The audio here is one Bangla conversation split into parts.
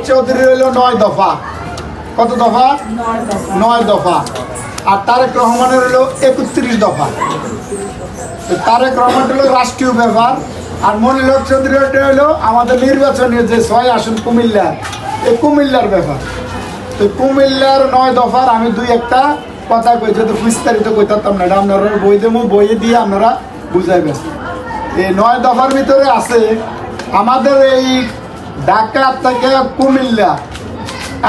চৌধুরী হলো 9 দফা। কত দফা? 9 দফা। আর তারেক রহমানের হলো 31 দফা। তারেক রহমান হলো রাষ্ট্রীয় ব্যাপার, আর মনির হক চৌধুরী হলো আমাদের নির্বাচনের যে 6 আসন কুমিল্লা, এই কুমিল্লার ব্যাপার। তো কুমিল্লার 9 দফার আমি 2-1টা কথা কই, যদি বিস্তারিত কইতাম না, এটা আপনারা বই দেবো, বইয়ে দিয়ে আপনারা বুঝাইবেন। এই 9 দফার ভিতরে আছে আমাদের এই ঢাকা থেকে কুমিল্লা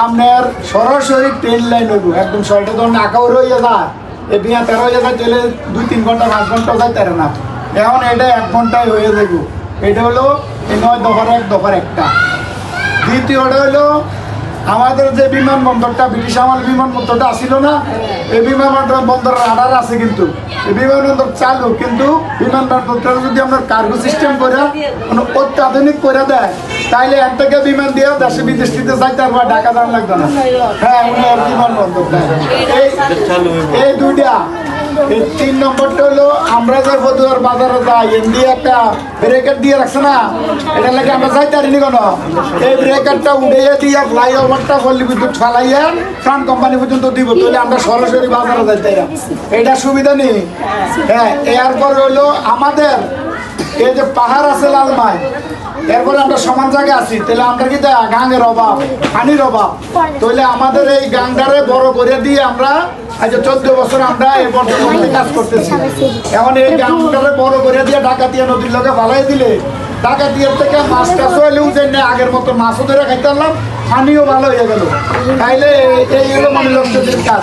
আপনার সরাসরি ট্রেন লাইন হইব, একদম সরটা ধরুন আঁকাও রইয়া যায়, এই 13 হয়ে যায়, চলে 2-3 ঘন্টা 5 ঘন্টা যাইতে না। এখন এটা 1 ঘন্টায় হয়ে যাব। এটা হলো এই 9 দফার 1 দফার একটা। দ্বিতীয়টা হলো আমাদের যে বিমানবন্দরটা, ব্রিটিশ আমল বিমানবন্দরটা আসছিল না, এই বিমানবন্দরের রাডার আছে, কিন্তু এই বিমানবন্দর চালু, কিন্তু বিমানবন্দরটা যদি আপনার কার্গো সিস্টেম করে অত্যাধুনিক করে দেয়, তাইলে এক থেকে বিমান দিয়ে দেশে বিদেশিতে যাইতে পারবো, ঢাকা যাওয়া লাগবে না। হ্যাঁ, বিমানবন্দরটা এই 2টা। এই 3 নম্বরটা হলো আমরা যে বদুয়ার বাজারে যাই, এমনি একটা ব্রেকার দিয়ে রাখছে না, এটা লাগে আমরা যাইতে পারিনি কেন, এই ব্রেকারটা উড়িয়ে দিয়ে ফ্লাইওভারটা পল্লী বিদ্যুৎ ফালাইয়া ট্রান কোম্পানি পর্যন্ত দিব, তাহলে আমরা সরাসরি বাজারে যাইতে পারি। এটা সুবিধা নেই। হ্যাঁ, এরপর হলো আমাদের এই যে পাহাড় আছে লালমাই, এরপরে আমরা সমান জায়গায় আছি, তাহলে আমরা কি গাঙের অভাব, পানির অভাব, তাহলে আমাদের এই গাংটারে বড় করে দিয়ে আমরা আজ 14 বছর আমরা এই বর্তমানে কাজ করতেছি। এখন এই গাংটারে বড় করে দিয়ে ডাকাতিয়া নদীর লোকে ভালাই দিলে, ডাকাতিয়ার থেকে মাছ টাছ হইলেও যে আগের মতো মাছও ধরে খাইতে পারলাম, পানিও ভালো হয়ে গেল। তাইলে এই হলো মনে লক্ষ্য কাজ।